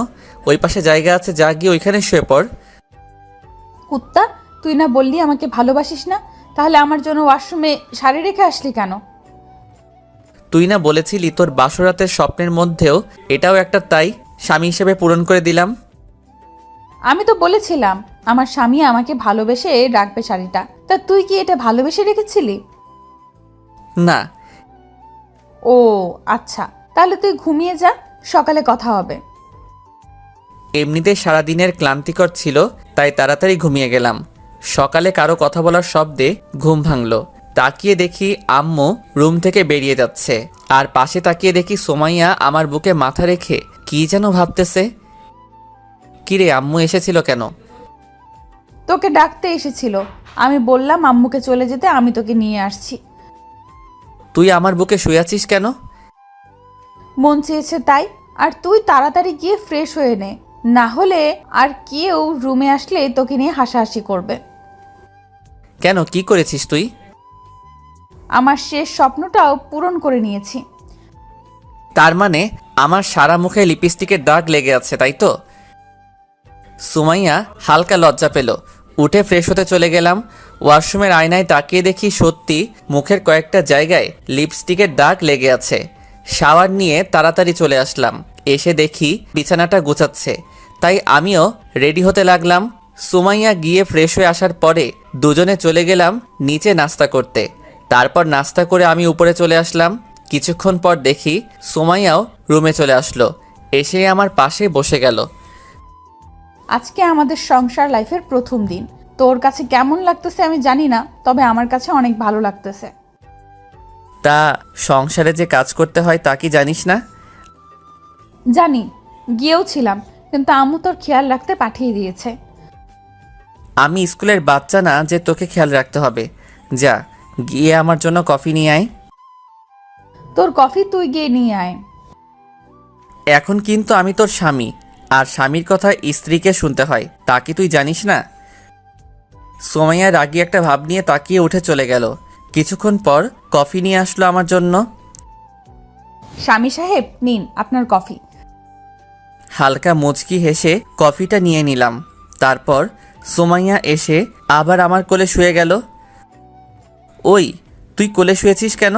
ওই পাশে জায়গা আছে, যা গিয়ে ওইখানে শুয়ে পড়। কুত্তা, তুই না বললি আমাকে ভালোবাসিস না, তাহলে আমার জন্য ওয়াশরুমে শাড়ি রেখে আসলি কেন? তুই না বলেছিলি তোর বাসরাতের স্বপ্নের মধ্যেও এটাও একটা, তাই স্বামী হিসেবে পূরণ করে দিলাম। আমি তো বলেছিলাম আমার স্বামী আমাকে ভালোবেসে রাখবে শাড়িটা, তা তুই কি এটা ভালোবেসে রেখেছিলি? না। ও আচ্ছা, তাহলে তুই ঘুমিয়ে যা, সকালে কথা হবে। এমনিতে সারাদিনের ক্লান্তিকর ছিল, তাই তাড়াতাড়ি ঘুমিয়ে গেলাম। সকালে কারো কথা বলার শব্দে ঘুম ভাঙলো। তাকিয়ে দেখি আম্মু রুম থেকে বেরিয়ে যাচ্ছে, আর পাশে তাকিয়ে দেখি সুমাইয়া আমার বুকে মাথা রেখে কি কি যেন ভাবতেছে। কিরে আম্মু এসেছিল কেন? তোকে ডাকতে এসেছিল। আমি বললাম আম্মুকে চলে যেতে, আমি তোকে নিয়ে আসছি। তুই আমার বুকে শুয়ে আছিস কেন? মন চেয়েছে তাই। আর তুই তাড়াতাড়ি গিয়ে ফ্রেশ হয়ে নে, না হলে আর কেউ রুমে আসলে তোকে নিয়ে হাসাহাসি করবে। কেন, কি করেছিস তুই? আমার শেষ স্বপ্নটাও পূরণ করে নিয়েছি। তার মানে আমার সারা মুখে লিপস্টিকের দাগ লেগে আছে, তাই তো? সুমাইয়া হালকা লজ্জা পেল। উঠে ফ্রেশ হতে চলে গেলাম। ওয়াশরুমের আয়নায় তাকিয়ে দেখি সত্যি মুখের কয়েকটা জায়গায় লিপস্টিকের দাগ লেগে আছে। শাওয়ার নিয়ে তাড়াতাড়ি চলে আসলাম। এসে দেখি বিছানাটা গোছাচ্ছে, তাই আমিও রেডি হতে লাগলাম। সুমাইয়া গিয়ে ফ্রেশ হয়ে আসার পরে দুজনে চলে গেলাম নিচে নাস্তা করতে। তারপর নাস্তা করে আমি উপরে চলে আসলাম। কিছুক্ষণ পর দেখি সুমাইয়াও রুমে চলে আসলো, এসে আমার পাশে বসে গেল। আজকে আমাদের সংসার লাইফের প্রথম দিন। তোর কাছে কেমন লাগতেছে আমি জানি না, তবে আমার কাছে অনেক ভালো লাগতেছে। তা সংসারে যে কাজ করতে হয় তা কি জানিস না? জানি, গিয়েও ছিলাম, কিন্তু আম্মু তোর খেয়াল রাখতে পাঠিয়ে দিয়েছে। আমি স্কুলের বাচ্চা না যে তোকে খেয়াল রাখতে হবে। যা গিয়ে আমার জন্য কফি নিয়ে আয়। তোর কফি তুই গিয়ে নিয়ে আয়। এখন কিন্তু আমি তোর স্বামী, আর স্বামীর কথা স্ত্রীকে শুনতে হয়, তা কি তুই জানিস না? সোমাইয়া রাগী একটা ভাব নিয়ে তাকিয়ে উঠে চলে গেল। কিছুক্ষণ পর কফি নিয়ে আসলো আমার জন্য। স্বামী সাহেব, নিন আপনার কফি। হালকা মুচকি হেসে কফিটা নিয়ে নিলাম। তারপর সোমাইয়া এসে আবার আমার কোলে শুয়ে গেল। ওই, তুই কোলে শুয়েছিস কেন?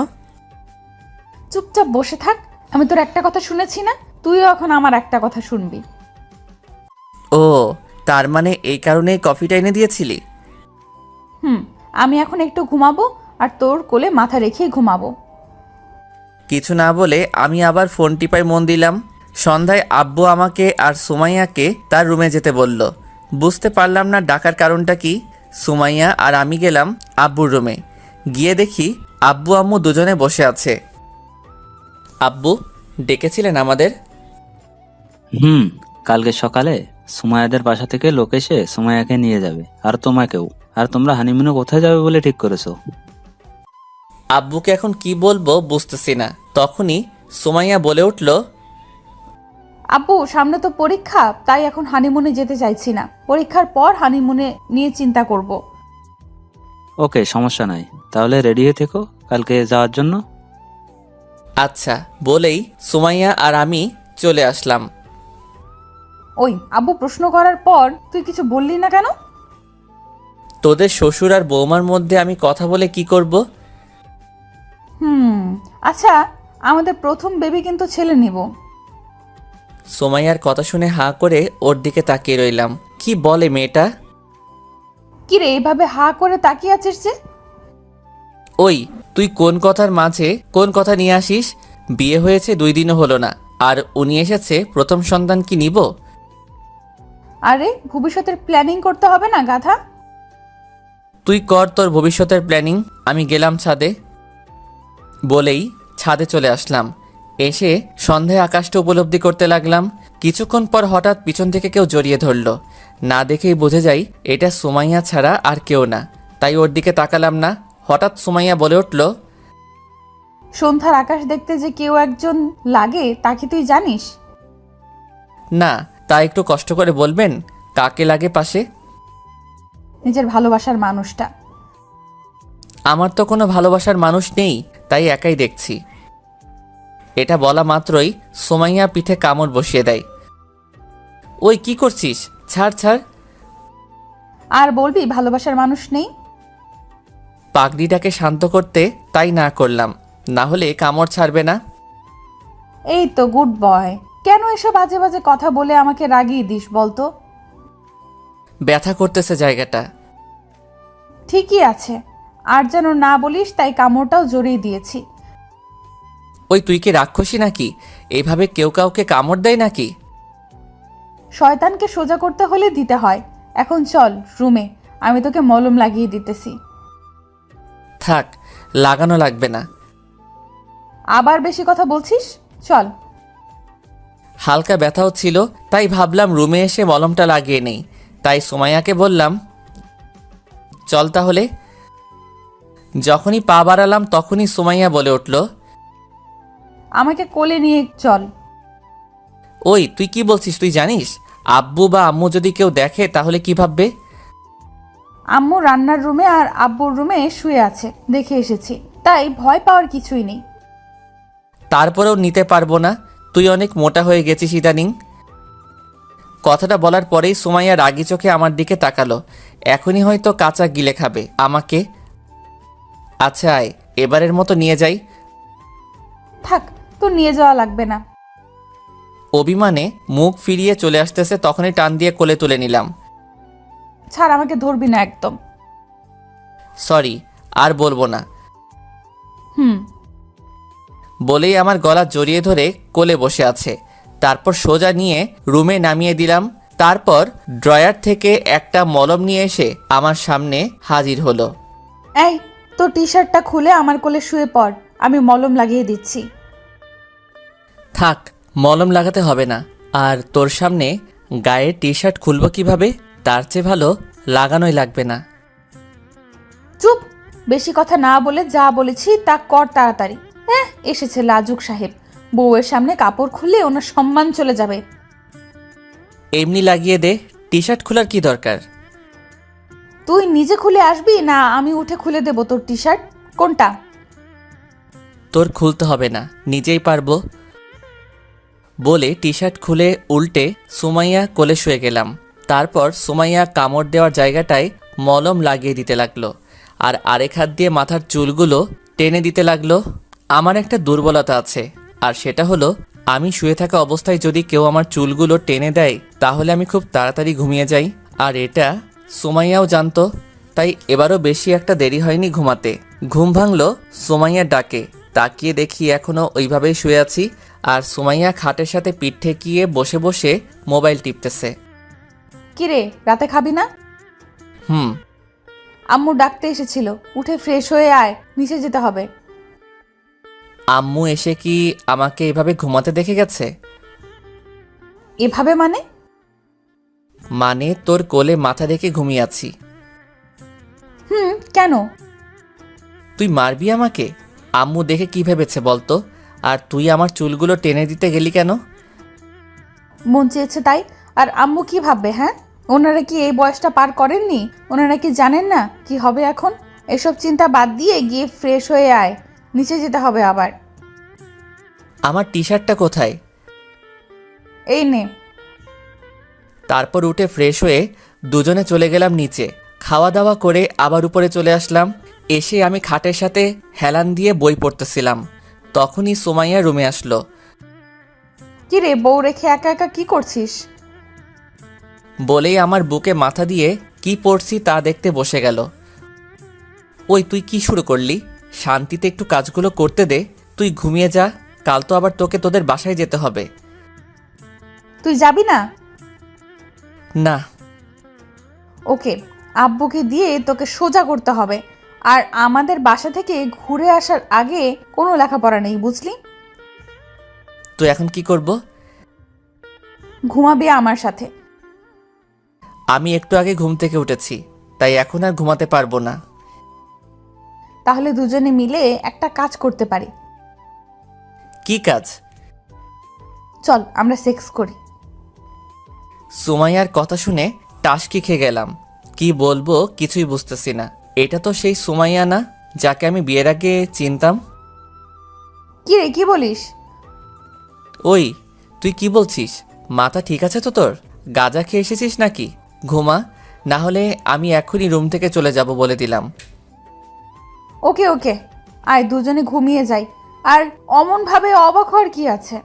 চুপচাপ বসে থাক। আমি তোর একটা কথা শুনেছি না, তুইও এখন আমার একটা কথা শুনবি। ও, তার মানে এই কারণেই কফিটা এনে দিয়েছিলি? আমি এখন একটু ঘুমাবো, আর তোর কোলে মাথা রেখেই ঘুমাবো। কিছু না বলে আমি আবার ফোন টিপায় মন দিলাম। সন্ধ্যায় আব্বু আমাকে আর সুমাইয়াকে তার রুমে যেতে বলল। বুঝতে পারলাম না ডাকার কারণটা কি। সুমাইয়া আর আমি গেলাম আব্বুর রুমে। গিয়ে দেখি আব্বু আম্মু দুজনে বসে আছে। আব্বু ডেকেছিলেন আমাদের? কালকে সকালে সুমাইয়াদের বাসা থেকে লোক এসে সুমাইয়াকে নিয়ে যাবে, আর তোমাকেও। আর তোমরা হানিমুনে কোথায় যাবে বলে ঠিক করেছো? আব্বুকে এখন কি বলবো বুঝতেছি না। তখনই সুমাইয়া বলে উঠল, আব্বু সামনে তো পরীক্ষা, তাই এখন হানিমুনে যেতে চাইছি না। পরীক্ষার পর হানিমুনে নিয়ে চিন্তা করব। ওকে, সমস্যা নাই, তাহলে রেডি হয়ে থেকো কালকে যাওয়ার জন্য। আচ্ছা বলেই সুমাইয়া আর আমি চলে আসলাম। ওই, আব্বু প্রশ্ন করার পর তুই কিছু বললি না কেন? তোদের শ্বশুর আর বৌমার মধ্যে আমি কথা বলে কি করব? আচ্ছা, আমাদের প্রথম বেবি কিন্তু ছেলে নিব। সোমাইয়ার কথা শুনে হাঁ করে ওর দিকে তাকিয়ে রইলাম। কি বলে মেয়েটা? কি রে, এইভাবে হা করে তাকিয়ে আছিস যে? ওই, তুই কোন কথার মাঝে কোন কথা নিয়ে আসিস? বিয়ে হয়েছে 2 দিনও হলো না, আর উনি এসেছে প্রথম সন্তান কি নিব? আরে ভবিষ্যতের প্ল্যানিং করতে হবে না গাধা? তুই কর তোর ভবিষ্যতের প্ল্যানিং, আমি গেলাম ছাদে। বলেই ছাদে চলে আসলাম। এসে সন্ধ্যায় আকাশটা উপলব্ধি করতে লাগলাম। কিছুক্ষণ পর হঠাৎ পিছন থেকে কেউ জড়িয়ে ধরল। না দেখেই বুঝে যাই এটা সুমাইয়া ছাড়া আর কেউ না, তাই ওর দিকে তাকালাম না। হঠাৎ সুমাইয়া বলে উঠল, সন্ধ্যার আকাশ দেখতে যে কেউ একজন লাগে তা কি তুই জানিস? না, তা একটু কষ্ট করে বলবেন কাকে লাগে পাশে? নিজের ভালোবাসার মানুষটা। আমার তো কোনো ভালোবাসার মানুষ নেই, তাই একাই দেখছি। এটা বলা মাত্রই সুমাইয়া পিঠে কামড় বসিয়ে দেয়। ওই কি করছিস? ছাড় ছাড়। আর বলবি ভালোবাসার মানুষ নেই? পাগড়িটাকে শান্ত করতে তাই না করলাম, না হলে কামড় ছাড়বে না। এই তো গুড বয়। কেন এসব বাজে বাজে কথা বলে আমাকে রাগিয়ে দিস বলতো? ব্যথা করতেছে জায়গাটা। ঠিকই আছে, আর যেন না বলিস, তাই কামড়টাও জড়িয়ে দিয়েছি। ওই তুই কি রাক্ষসী নাকি? এইভাবে কেউ কাউকে কামড় দেয় নাকি? শয়তানকে সোজা করতে হলে দিতে হয়। এখন চল রুমে, আমি তোকে মলম লাগিয়ে দিতেছি। থাক, লাগানো লাগবে না। আবার বেশি কথা বলছিস, চল। হালকা ব্যথাও ছিল, তাই ভাবলাম রুমে এসে মলমটা লাগিয়ে নেই। তাই সুমাইয়াকে বললাম, চল তাহলে। যখনই পা বাড়ালাম তখনই সুমাইয়া বলে উঠল, আমাকে কোলে নিয়ে চল। ওই তুই কি বলছিস? তুই জানিস আব্বু বা আম্মু যদি কেউ দেখে তাহলে কি ভাববে? আম্মু রান্নার রুমে আর আব্বুর রুমে শুয়ে আছে, দেখে এসেছি, তাই ভয় পাওয়ার কিছুই নেই। তারপরেও নিতে পারবো না, তুই অনেক মোটা হয়ে গেছিস ইদানিং। কথাটা বলার পরেই সুমাইয়া রাগি চোখে আমার দিকে তাকালো। এখনই হয়তো কাঁচা গিলে খাবে আমাকে। আচ্ছা আয়, এবারের মতো নিয়ে যাই। থাক, তোর নিয়ে যাওয়া লাগবে না। অভিমানে মুখ ফিরিয়ে চলে আসতেছে, তখনই টান দিয়ে কোলে তুলে নিলাম। ছাড়, আমাকে ধরবি না একদম। সরি, আর বলবো না হুম। বলেই আমার গলা জড়িয়ে ধরে কোলে বসে আছে। তারপর সোজা নিয়ে রুমে নামিয়ে দিলাম। তারপর ড্রয়ার থেকে একটা মলম নিয়ে এসে আমার সামনে হাজির হলো। এই, তোর টি শার্টটা খুলে আমার কোলে শুয়ে পড়, আমি মলম লাগিয়ে দিচ্ছি। থাক, মলম লাগাতে হবে না। আর তোর সামনে গায়ে টি শার্ট খুলবো কিভাবে? তার চেয়ে ভালো লাগানোই লাগবে না। চুপ, বেশি কথা না বলে যা বলেছি তা কর তাড়াতাড়ি। এসেছে লাজুক সাহেব, বউয়ের সামনে কাপড় খুললে ওনার সম্মান চলে যাবে। এমনি লাগিয়ে দে, টি শার্ট খোলার কি দরকার? তুই নিজে খুলে আসবি না আমি উঠে খুলে দেবো তোর টি শার্ট? কোনটা? তোর খুলতে হবে না, নিজেই পারবো। বলে টি শার্ট খুলে উল্টে সুমাইয়া কোলে শুয়ে গেলাম। তারপর সুমাইয়া কামড় দেওয়ার জায়গাটায় মলম লাগিয়ে দিতে লাগলো, আর আরেক হাত দিয়ে মাথার চুলগুলো টেনে দিতে লাগলো। আমার একটা দুর্বলতা আছে, আর সেটা হলো আমি শুয়ে থাকা অবস্থায় যদি কেউ আমার চুলগুলো টেনে দেয় তাহলে আমি খুব তাড়াতাড়ি ঘুমিয়ে যাই। আর এটা সুমাইয়াও জানতো, তাই এবারও বেশি একটা দেরি হয়নি ঘুমাতে। ঘুম ভাঙলো সুমাইয়ার ডাকে। তাকিয়ে দেখি এখনও ওইভাবেই শুয়ে আছি, আর সুমাইয়া খাটের সাথে পিঠ ঠেকিয়ে বসে বসে মোবাইল টিপতেছে। কিরে, রাতে খাবি না? হুম। আম্মু ডাকতে এসেছিল, উঠে ফ্রেশ হয়ে আয়, নিচে যেতে হবে। আম্মু এসে কি আমাকে এভাবে ঘুমাতে দেখে গেছে? এভাবে মানে? মানে তোর কোলে মাথা রেখে ঘুমিয়ে আছি। কেন? তুই মারবি আমাকে? আম্মু দেখে কি ভেবেছে বলতো? আর তুই আমার চুলগুলো টেনে দিতে গেলি কেন? মন চেয়েছে তাই। আর আম্মু কি ভাববে? ওনারা কি এই বয়সটা পার করেননি? ওনারা কি জানেন না কি হবে এখন? এসব চিন্তা বাদ দিয়ে গিয়ে ফ্রেশ হয়ে আয়, নিচে যেতে হবে আবার। আমার টি শার্টটা কোথায়? এই নে। তারপর উঠে ফ্রেশ হয়ে দুজনে চলে গেলাম নিচে। খাওয়া দাওয়া করে আবার উপরে চলে আসলাম। এসে আমি খাটের সাথে হেলান দিয়ে বই পড়তেছিলাম, তখনই সুমাইয়া রুমে আসলো। কি রে, বউ রেখে একা একা কি করছিস? বলেই আমার বুকে মাথা দিয়ে কি পড়ছি তা দেখতে বসে গেল। ওই তুই কি শুরু করলি? শান্তিতে একটু কাজগুলো করতে দে। তুই ঘুমিয়ে যা, কাল তো আবার তোকে তোদের বাসায় যেতে হবে। তুই যাবি না? না। ওকে, আব্বুকে দিয়ে তোকে সোজা করতে হবে। আর আমাদের বাসা থেকে ঘুরে আসার আগে কোনো লেখাপড়া নেই, বুঝলি? তো এখন কি করব? ঘুমাবি আমার সাথে। আমি একটু আগে ঘুম থেকে উঠেছি, তাই এখন আর ঘুমাতে পারবো না। তাহলে দুজনে মিলে একটা কাজ করতে পারি। কি কাজ? চল আমরা সেক্স করি। সুমাইয়ার কথা শুনে টাসকি খেয়ে গেলাম। কি বলবো কিছুই বুঝতেছি না। এটা তো সেই সুমাইয়া না যাকে আমি বিয়ের আগে চিনতাম। কি রে, কি বলিস? ওই তুই কি বলছিস? মাথা ঠিক আছে তো তোর? গাঁজা খেয়ে এসেছিস নাকি? ঘুমা, না হলে আমি এখনই রুম থেকে চলে যাব বলে দিলাম। ওকে ওকে, আয় দুজনে ঘুমিয়ে যাই। আর অমন ভাবে অবাক হওয়ার কি আছে?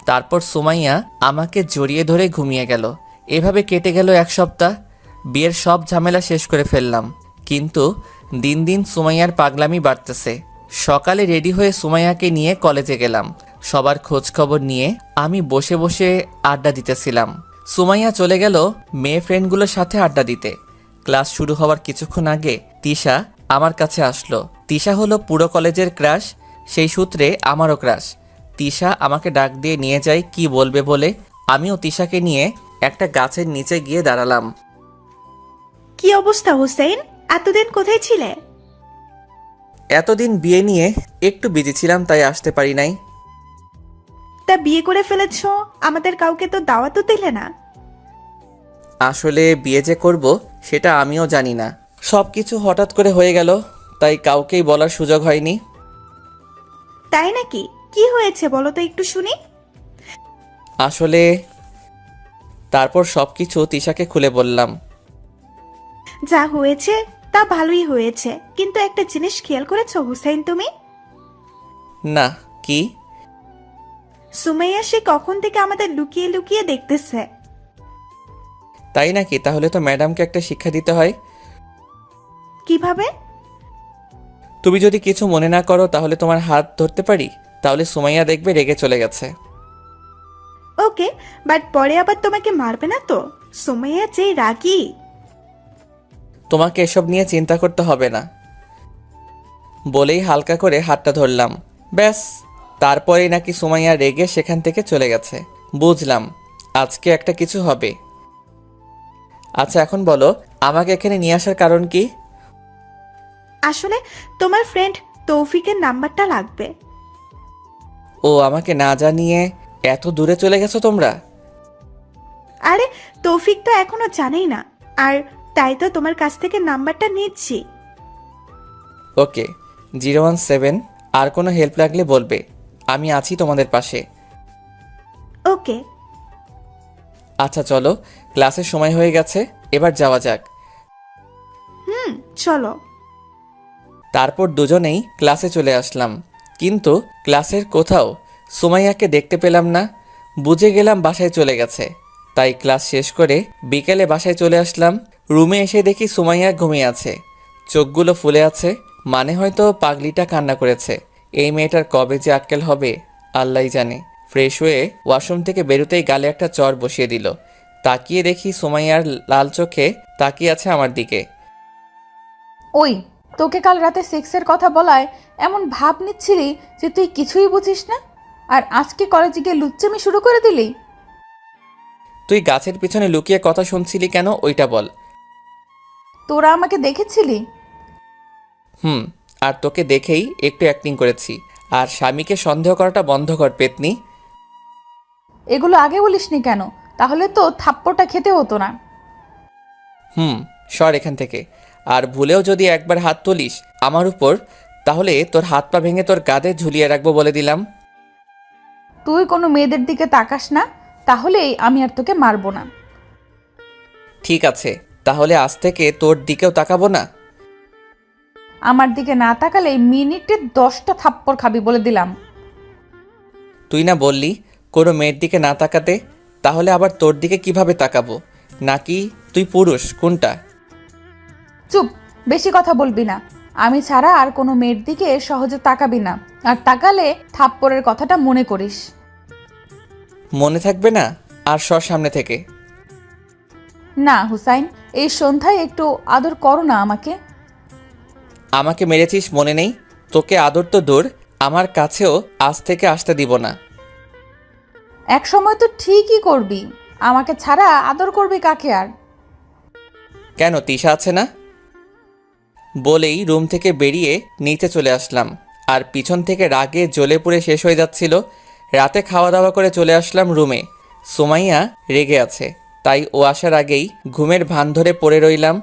তারপর সুমাইয়া আমাকে জড়িয়ে ধরে ঘুমিয়ে গেল। এভাবে কেটে গেল এক সপ্তাহ। বিয়ের সব ঝামেলা শেষ করে ফেললাম, কিন্তু দিন দিন সুমাইয়ার পাগলামি বাড়তেছে। সকালে রেডি হয়ে সুমাইয়াকে নিয়ে কলেজে গেলাম। সবার খোঁজ খবর নিয়ে আমি বসে বসে আড্ডা দিতেছিলাম। সুমাইয়া চলে গেল মেয়ে ফ্রেন্ডগুলোর সাথে আড্ডা দিতে। ক্লাস শুরু হওয়ার কিছুক্ষণ আগে তিশা আমার কাছে আসলো। তিশা হলো পুরো কলেজের ক্রাশ, সেই সূত্রে আমারও ক্রাশ। তিশা আমাকে ডাক দিয়ে নিয়ে যায় কি বলবে বলে। আমিও তিশাকে নিয়ে একটা গাছের নিচে গিয়ে দাঁড়ালাম। কি অবস্থা হুসেইন, এতদিন কোথায় ছিলে? এতদিন বিয়ে নিয়ে একটু বিজি ছিলাম, তাই আসতে পারি নাই। তা বিয়ে করে ফেলেছো, আমাদের কাউকে তো দাওয়াতও দিলে না। আসলে বিয়ে যে করব সেটা আমিও জানি না, সব কিছু হঠাৎ করে হয়ে গেল, তাই কাউকেই বলার সুযোগ হয়নি। তাই নাকি? কি হয়েছে বলো তো একটু শুনি। আসলে তারপর সব কিছু তিশাকে খুলে বললাম। যা হয়েছে তা ভালোই হয়েছে, কিন্তু একটা জিনিস খেয়াল করেছো হুসেইন তুমি? না, কি? সুমাইয়া সে কখন থেকে আমাদের লুকিয়ে লুকিয়ে দেখতেছে। তাই নাকি? তাহলে তো ম্যাডামকে একটা শিক্ষা দিতে হয়। কিভাবে? তুমি যদি কিছু মনে না করো তাহলে তোমার হাত ধরতে পারি, তাহলে সুমাইয়া দেখবে রেগে চলে গেছে। ওকে, বাট পরে আবার তোমাকে মারবে না তো? সুমাইয়া যে রাগী। তোমাকে এসব নিয়ে চিন্তা করতে হবে না বলেই হালকা করে হাতটা ধরলাম। ব্যাস, তারপরেই নাকি সুমাইয়া রেগে সেখান থেকে চলে গেছে। বুঝলাম আজকে একটা কিছু হবে। আচ্ছা এখন বলো, আমাকে এখানে নিয়ে আসার কারণ কি? আসলে তোমার ফ্রেন্ড তৌফিকের নাম্বারটা লাগবে। ও, আমাকে না জানিয়ে এত দূরে চলে গেছো তোমরা? আরে তৌফিক তো এখনো জানেই না, আর তাই তো তোমার কাছ থেকে নাম্বারটা নিচ্ছি। ওকে, 017, আর কোনো হেল্প লাগলে বলবে, আমি আছি তোমাদের পাশে। ওকে। আচ্ছা চলো, ক্লাসের সময় হয়ে গেছে, এবার যাওয়া যাক। চলো। তারপর দুজনেই ক্লাসে চলে আসলাম, কিন্তু ক্লাসের কোথাও সুমাইয়াকে দেখতে পেলাম না। বুঝে গেলাম বাসায় চলে গেছে, তাই ক্লাস শেষ করে বিকেলে বাসায় চলে আসলাম। রুমে এসে দেখি সুমাইয়া ঘুমিয়ে আছে, চোখগুলো ফুলে আছে, মানে হয়তো পাগলিটা কান্না করেছে। এই মেয়েটার কবে যে আক্কেল হবে আল্লাহই জানে। ফ্রেশ হয়ে ওয়াশরুম থেকে বেরোতেই গালে একটা চড় বসিয়ে দিল। তাকিয়ে দেখি সুমাইয়ার লাল চোখে তাকিয়ে আছে আমার দিকে। ওই, তোকে কাল রাতে সেক্সের কথা বলায় এমন ভাব নিচ্ছিলি যে তুই কিছুই বুঝিস না, আর আজকে কলেজে গিয়ে লুচ্চামি শুরু করে দিলি। তুই গাছের পিছনে লুকিয়ে কথা শুনছিলি কেন, ওইটা বল। তোরা আমাকে দেখেছিলি? আর তোকে দেখেই একটু অ্যাক্টিং করেছি। আর স্বামীকে সন্দেহ করাটা বন্ধ কর পেতনি। এগুলো আগে বলিসনি কেন? তাহলে তো থাপ্পড়টা খেতে হতো না। সর এখান থেকে। আর ভুলেও যদি একবার হাত তুলিস আমার উপর, তাহলে তোর হাত পা ভেঙে তোর কাঁধে ঝুলিয়ে রাখবো বলে দিলাম। তুই কোনো মেয়েদের দিকে তাকাস না, তাহলেই আমি আর তোকে মারবো না। ঠিক আছে, তাহলে আজ থেকে তোর দিকেও তাকাবো না। আমার দিকে না তাকালে মিনিটে 10টা থাপ্পড় খাবি বলে দিলাম। তুই না বললি কোনো মেয়ের দিকে না তাকাতে, তাহলে আবার তোর দিকে কিভাবে তাকাবো? নাকি তুই পুরুষ, কোনটা? চুপ, বেশি কথা বলবি না। আমি ছাড়া আর কোনো মেয়ের দিকে সহজে তাকাবি না, আর তাকালে থাপ্পড়ের কথাটা মনে করিস। মনে থাকবে না? আর সর সামনে থেকে। না হুসাইন, এই সন্ধ্যায় একটু আদর করো না আমাকে। আমাকে মেরেছিস মনে নেই? তোকে আদর তো দূর, আমার কাছেও আজ থেকে আসতে দিব না। এক সময় তো ঠিকই করবি, আমাকে ছাড়া আদর করবি কাকে আর? কেন, তিশা আছে না? বলেই রুম থেকে বেরিয়ে নিচে চলে আসলাম, আর পিছন থেকে রাগে জ্বলে পুড়ে শেষ হয়ে যাচ্ছিল। রাতে খাওয়া দাওয়া করে চলে আসলাম রুমে। সুমাইয়া রেগে আছে, তাই ও আসার আগেই ঘুমের ভান ধরে পড়ে রইলাম।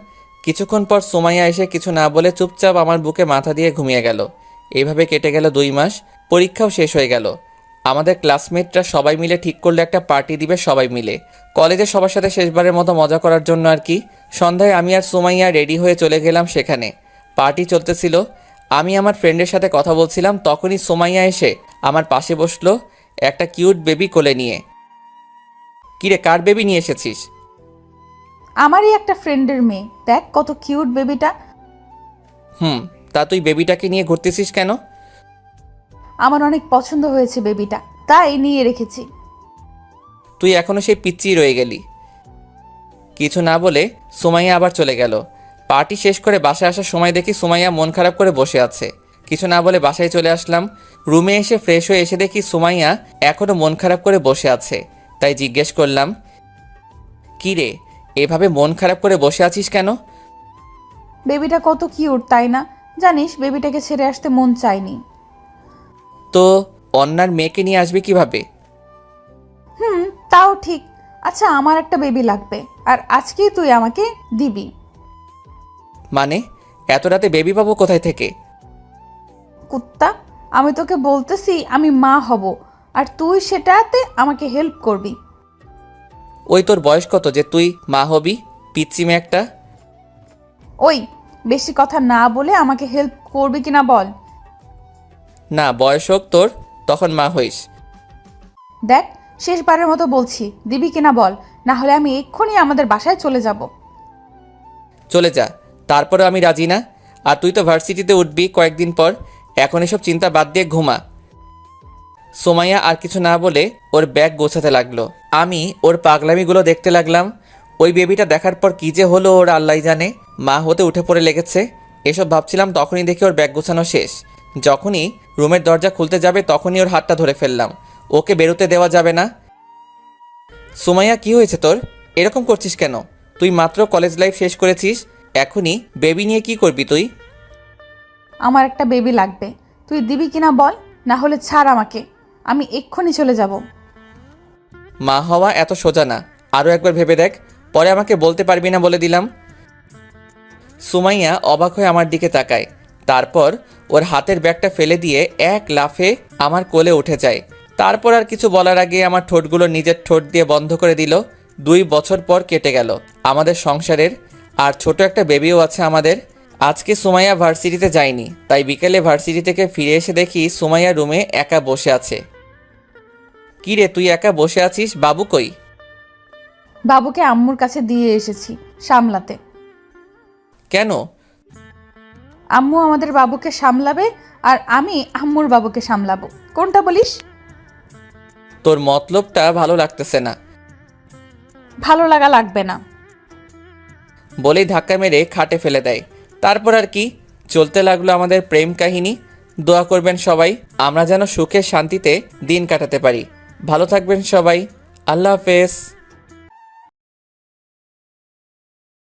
কিছুক্ষণ পর সুমাইয়া এসে কিছু না বলে চুপচাপ আমার বুকে মাথা দিয়ে ঘুমিয়ে গেল। এইভাবে কেটে গেল 2 মাস। পরীক্ষাও শেষ হয়ে গেল। আমাদের ক্লাসমেটরা সবাই মিলে ঠিক করলো একটা পার্টি দিবে সবাই মিলে, কলেজে সবার সাথে শেষবারের মতো মজা করার জন্য আর কি। সন্ধ্যায় আমি আর সুমাইয়া রেডি হয়ে চলে গেলাম সেখানে। পার্টি চলতেছিল, আমি আমার ফ্রেন্ডের সাথে কথা বলছিলাম, তখনই সুমাইয়া এসে আমার পাশে বসলো একটা কিউট বেবি কোলে নিয়ে। কিরে, কার বেবি নিয়ে এসেছিস? আমারই একটা ফ্রেন্ডের মেয়ে, দেখ কত কিউট বেবিটা। তা তুই বেবিটাকে নিয়ে ঘুরতেছিস কেন? আমার অনেক পছন্দ হয়েছে বেবিটা, তাই নিয়ে রেখেছি। তুই এখনো সেই পিচ্চিই রয়ে গেলি। কিছু না বলে সুমাইয়া আবার চলে গেল। পার্টি শেষ করে বাসায় আসার সময় দেখি সুমাইয়া মন খারাপ করে বসে আছে। কিছু না বলে বাসায় চলে আসলাম। রুমে এসে ফ্রেশ হয়ে এসে দেখি সুমাইয়া এখনও মন খারাপ করে বসে আছে। তাই জিজ্ঞেস করলাম, কী রে, এভাবে মন খারাপ করে বসে আছিস কেন? বেবিটা কত কিউট তাই না? জানিস বেবিটাকে ছেড়ে আসতে মন চায়নি। তো অন্যার মেয়েকে নিয়ে আসবে কিভাবে? তাও ঠিক। আচ্ছা, আমার একটা বেবি লাগবে, আর আজকেই তুই আমাকে দিবি। মানে এত রাতে বেবি পাবো কোথায় থেকে? কুত্তা, আমি তোকে বলতেছি আমি মা হব, আর তুই সেটাতে আমাকে হেল্প করবি। ওই তোর বয়স কত যে তুই মা হবি, পিচ্চি মেয়ে একটা? ওই, বেশি কথা না বলে আমাকে হেল্প করবি কিনা বল। না, বয়স হোক তোর, তখন মা হইস। দেখ, শেষবারের মতো বলছি, দিবি কিনা বল, না হলে আমি এক্ষুনি আমাদের বাসায় চলে যাব। চলে যা, তারপরে আমি রাজি না। আর তুই তো ভার্সিটিতে উঠবি কয়েকদিন পর, এখন এসব চিন্তা বাদ দিয়ে ঘুমা। সোমাইয়া আর কিছু না বলে ওর ব্যাগ গোছাতে লাগলো। আমি ওর পাগলামিগুলো দেখতে লাগলাম। ওই বেবিটা দেখার পর কী যে হলো ওর আল্লাহ জানে। মা হতে উঠে পড়ে লেগেছে। এসব ভাবছিলাম, তখনই দেখি ওর ব্যাগ গোছানো শেষ। যখনই রুমের দরজা খুলতে যাবে তখনই ওর হাতটা ধরে ফেললাম। ওকে বেরোতে দেওয়া যাবে না। সুমাইয়া, কি হয়েছে তোর? এরকম করছিস কেন? তুই মাত্র কলেজ লাইফ শেষ করেছিস, এখনই বেবি নিয়ে কি করবি তুই? আমার একটা বেবি লাগবে, তুই দিবি কিনা বল, না হলে ছাড় আমাকে, আমি এক্ষুনি চলে যাব। মা হওয়া এত সোজা না, আরও একবার ভেবে দেখ, পরে আমাকে বলতে পারবি না বলে দিলাম। সুমাইয়া অবাক হয়ে আমার দিকে তাকায়, তারপর ওর হাতের ব্যাগটা ফেলে দিয়ে এক লাফে আমার কোলে উঠে যায়। তারপর আর কিছু বলার আগে আমার ঠোঁটগুলো নিজের ঠোঁট দিয়ে বন্ধ করে দিল। 2 বছর পর কেটে গেল আমাদের সংসারের, আর ছোট একটা বেবিও আছে আমাদের। আজকে সুমাইয়া ভার্সিটিতে যায়নি, তাই বিকেলে ভার্সিটি থেকে ফিরে এসে দেখি সুমাইয়া রুমে একা বসে আছে। কি রে, তুই একা বসে আছিস? বাবু কই? বাবুকে আম্মুর কাছে দিয়ে এসেছি সামলাতে। কেন? আম্মু আমাদের বাবুকে সামলাবে, আর আমি আম্মুর বাবুকে সামলাবো। কোনটা বলিস? তোর মতলবটা ভালো লাগতেছে না। ভালো লাগা লাগবে না। বলেই ধাক্কা মেরে খাটে ফেলে দেয়। তারপর আর কি, চলতে লাগলো আমাদের প্রেম কাহিনী। দোয়া করবেন সবাই, আমরা যেন সুখে শান্তিতে দিন কাটাতে পারি। ভালো থাকবেন সবাই। আল্লাহ হাফেজ।